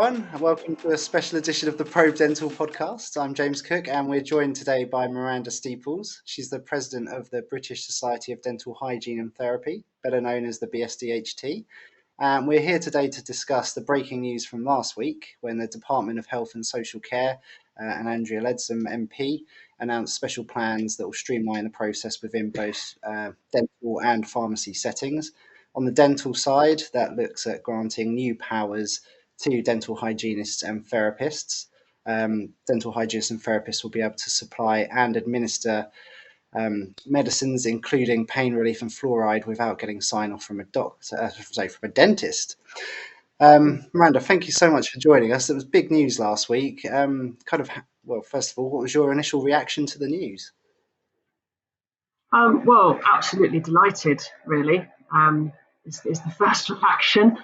everyone. Welcome to a special edition of the Probe Dental podcast. I'm James Cook, and we're joined today by Miranda Steeples. She's the president of the British Society of Dental Hygiene and Therapy, better known as the BSDHT. We're here today to discuss the breaking news from last week when the Department of Health and Social Care and Andrea Leadsom MP announced special plans that will streamline the process within both dental and pharmacy settings. On the dental side, that looks at granting new powers to dental hygienists and therapists. Dental hygienists and therapists will be able to supply and administer medicines, including pain relief and fluoride, without getting sign-off from a dentist. Miranda, thank you so much for joining us. It was big news last week. First of all, what was your initial reaction to the news? Well, absolutely delighted, really. Is the first reaction,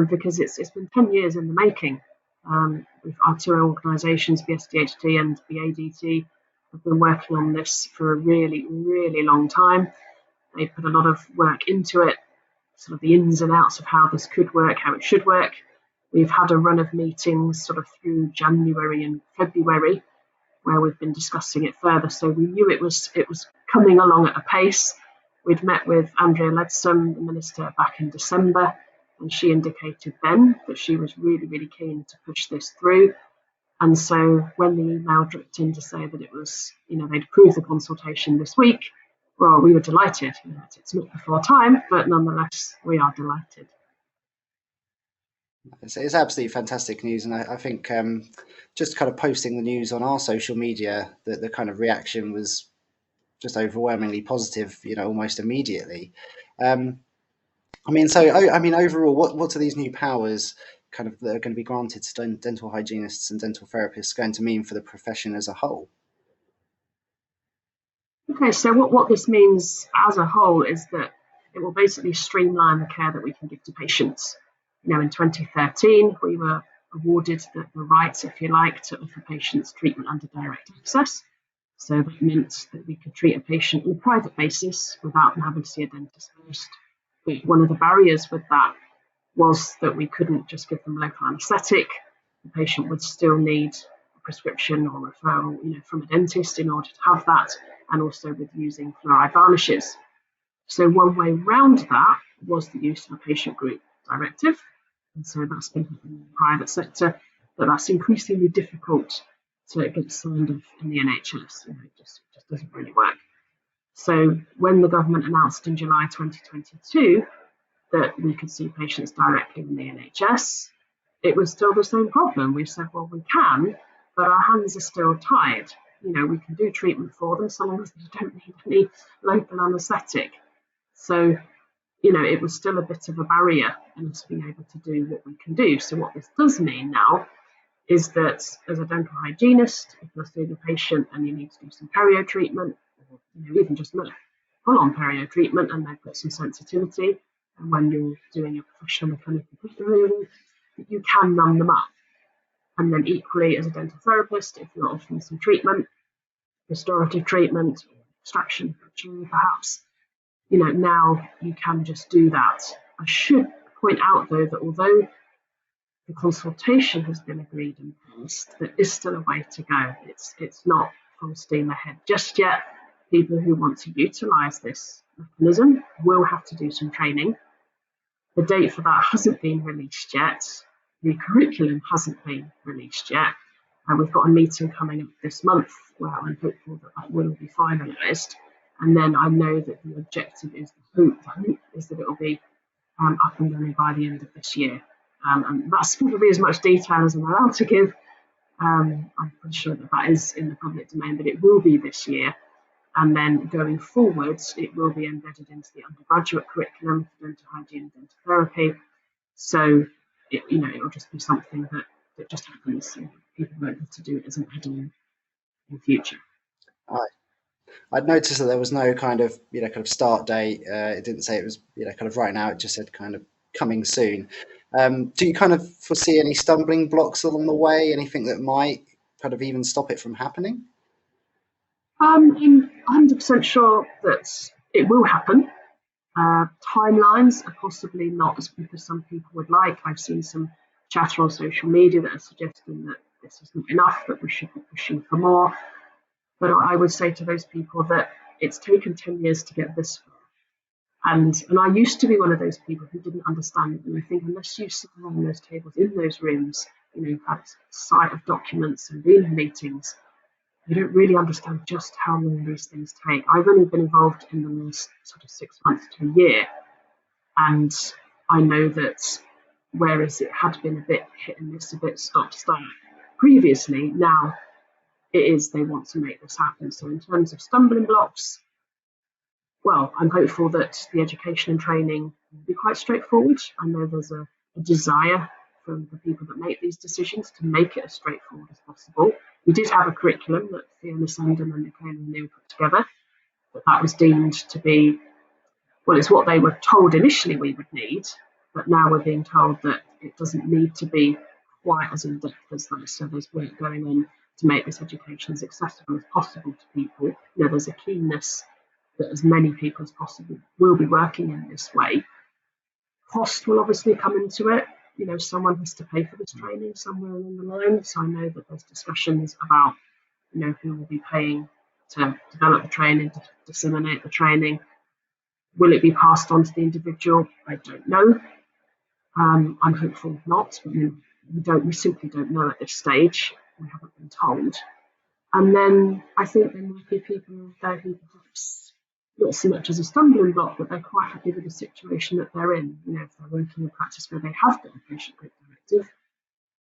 because it's been 10 years in the making. With our two organisations, BSDHT and BADT, have been working on this for a really, really long time. They put a lot of work into it, sort of the ins and outs of how this could work, how it should work. We've had a run of meetings sort of through January and February where we've been discussing it further. So we knew it was coming along at a pace. We'd met with Andrea Leadsom, the Minister, back in December, and she indicated then that she was really, really keen to push this through. And so when the email dripped in to say that it was, they'd approved the consultation this week, well, we were delighted. It's not before time, but nonetheless, we are delighted. It's absolutely fantastic news, and I think just kind of posting the news on our social media, the kind of reaction was just overwhelmingly positive, almost immediately. Overall, what are these new powers kind of that are going to be granted to dental hygienists and dental therapists going to mean for the profession as a whole? Okay, so what this means as a whole is that it will basically streamline the care that we can give to patients. In 2013, we were awarded the right, if you like, to offer patients treatment under direct access. So that meant that we could treat a patient on a private basis without them having to see a dentist first. But one of the barriers with that was that we couldn't just give them local anaesthetic. The patient would still need a prescription or referral, from a dentist in order to have that, and also with using fluoride varnishes. So one way around that was the use of a patient group directive. And so that's been happening in the private sector, but that's increasingly difficult to get signed off in the NHS. It just doesn't really work. So when the government announced in July 2022 that we could see patients directly in the NHS, it was still the same problem. We said, well, we can, but our hands are still tied. We can do treatment for them so long as they don't need any local anaesthetic. So, it was still a bit of a barrier in us being able to do what we can do. So what this does mean now is that as a dental hygienist, if you're seeing a patient and you need to do some perio treatment, or even just full-on perio treatment, and they've got some sensitivity, and when you're doing your professional mechanical tooth removal, you can numb them up. And then equally, as a dental therapist, if you're offering some treatment, restorative treatment, extraction, perhaps, now you can just do that. I should point out, though, that although the consultation has been agreed and passed, there is still a way to go. It's not full steam ahead just yet. People who want to utilise this mechanism will have to do some training. The date for that hasn't been released yet. The curriculum hasn't been released yet. And we've got a meeting coming up this month where I'm hopeful that will be finalised. And then I know that the objective is, the hope is that it will be up and running by the end of this year. And that's probably as much detail as I'm allowed to give. I'm pretty sure that is in the public domain, but it will be this year. And then going forwards, it will be embedded into the undergraduate curriculum for dental hygiene and dental therapy. So, it'll just be something that just happens. People won't have to do it as an add-on in future. I'd noticed that there was no kind of start date. It didn't say it was kind of right now. It just said kind of coming soon. Do you kind of foresee any stumbling blocks along the way? Anything that might kind of even stop it from happening? I'm 100% sure that it will happen. Timelines are possibly not as quick as some people would like. I've seen some chatter on social media that are suggesting that this is not enough, that we should be pushing for more. But I would say to those people that it's taken 10 years to get this far. And I used to be one of those people who didn't understand it. And I think unless you sit around those tables in those rooms, had sight of documents and been in meetings, you don't really understand just how long these things take. I've only been involved in the last sort of 6 months to a year. And I know that whereas it had been a bit hit and miss, a bit stop-start previously, now it is they want to make this happen. So in terms of stumbling blocks, well, I'm hopeful that the education and training will be quite straightforward. I know there's a desire from the people that make these decisions to make it as straightforward as possible. We did have a curriculum that Fiona Sandon and Nicola Neal put together, but that was deemed to be, well, it's what they were told initially we would need, but now we're being told that it doesn't need to be quite as in-depth as that. So there's work going on to make this education as accessible as possible to people. There's a keenness that as many people as possible will be working in this way. Cost will obviously come into it. Someone has to pay for this training somewhere along the line. So I know that there's discussions about, who will be paying to develop the training, to disseminate the training. Will it be passed on to the individual? I don't know. I'm hopeful not. We simply don't know at this stage. We haven't been told. And then I think there might be people there who perhaps not so much as a stumbling block, but they're quite happy with the situation that they're in. If they're working in practice where they have got a patient group directive,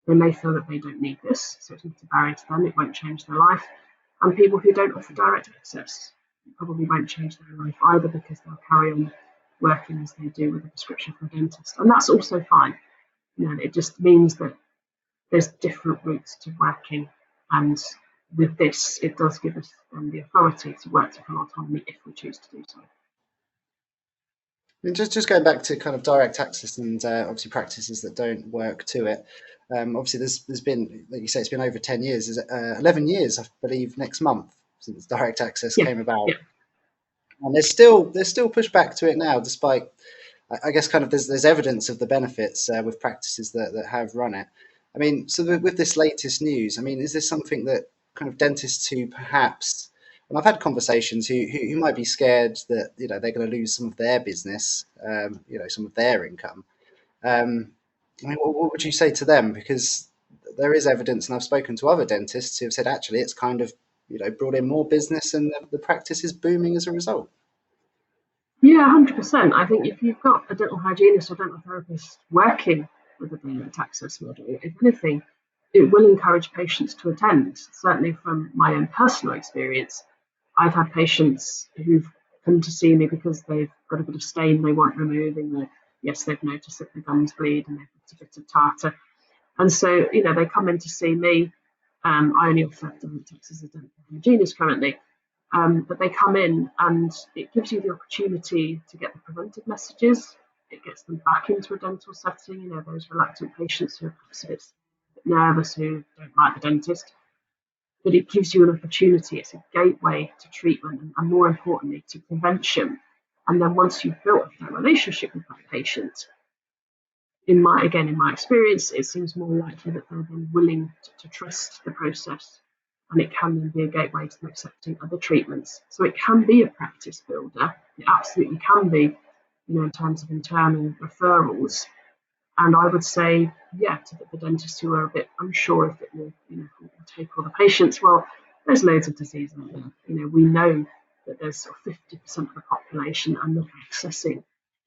they may feel that they don't need this, so it's not a barrier to them, it won't change their life. And people who don't offer direct access, it probably won't change their life either, because they'll carry on working as they do with a prescription from a dentist. And that's also fine. It just means that there's different routes to working, and with this, it does give us the authority to work to full autonomy if we choose to do so. And just going back to kind of direct access and obviously practices that don't work to it. Obviously, there's been, like you say, it's been over 10 years, 11 years, I believe, next month since direct access came about. Yeah. And there's still pushback to it now, despite, I guess, kind of there's evidence of the benefits with practices that have run it. I mean, so with this latest news, I mean, is this something that kind of dentists who perhaps, and I've had conversations who might be scared that they're going to lose some of their business, some of their income. I mean, what would you say to them? Because there is evidence, and I've spoken to other dentists who have said actually it's kind of brought in more business, and the practice is booming as a result. Yeah, 100%. I think if you've got a dental hygienist or dental therapist working with a direct access model, if anything, it will encourage patients to attend. Certainly from my own personal experience, I've had patients who've come to see me because they've got a bit of stain they want removing. Yes, they've noticed that the gums bleed and they've got a bit of tartar. And so, they come in to see me. I only offer direct access as a dental hygienist currently. But they come in and it gives you the opportunity to get the preventive messages. It gets them back into a dental setting. Those reluctant patients who are perhaps a bit nervous, who don't like the dentist. But it gives you an opportunity. It's a gateway to treatment and more importantly, to prevention. And then once you've built that relationship with that patient, in my experience, it seems more likely that they're then willing to trust the process. And it can then be a gateway to accepting other treatments. So it can be a practice builder. It absolutely can be, in terms of internal referrals. And I would say, to the dentists who are a bit unsure if it will, take all the patients. Well, there's loads of disease out there. We know that there's sort of 50% of the population are not accessing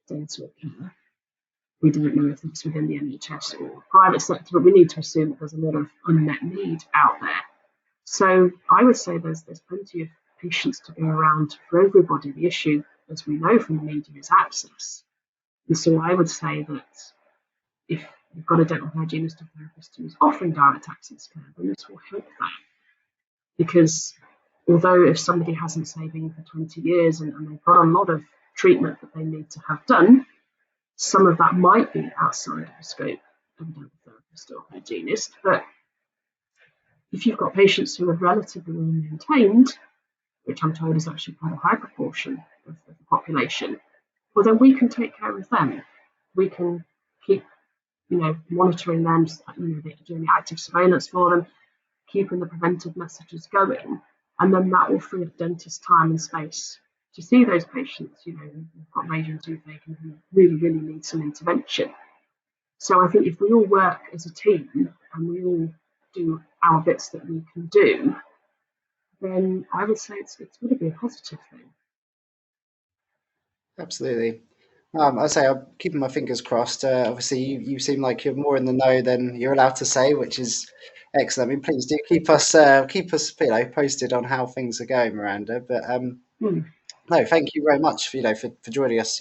dental care. We don't know if it's within the NHS or private sector, but we need to assume that there's a lot of unmet need out there. So I would say there's plenty of patients to go around for everybody. The issue, as we know from the media, is access. And so I would say that if you've got a dental hygienist or therapist who's offering direct access care, then this will help that. Because although if somebody hasn't, say, been for 20 years and they've got a lot of treatment that they need to have done, some of that might be outside of the scope of a dental therapist or hygienist. But if you've got patients who are relatively well maintained, which I'm told is actually quite a high proportion of the population, well, then we can take care of them. We can keep monitoring them, doing the active surveillance for them, keeping the preventive messages going, and then that will free up dentists time and space to see those patients, who've got radiant toothache and who really, really need some intervention. So I think if we all work as a team and we all do our bits that we can do, then I would say it's going to be a positive thing. Absolutely. I say I'm keeping my fingers crossed. Obviously, you seem like you're more in the know than you're allowed to say, which is excellent. I mean, please do keep us posted on how things are going, Miranda. But no, thank you very much for for joining us.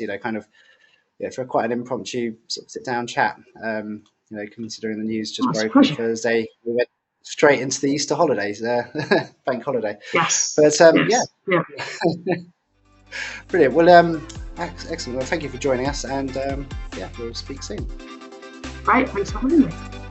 For quite an impromptu sort of sit down chat. Considering the news just broke on Thursday, we went straight into the Easter holidays, bank holiday. Yes. But yes. Yeah. Brilliant. Well, excellent. Well, thank you for joining us, and we'll speak soon. Great. Thanks for having me.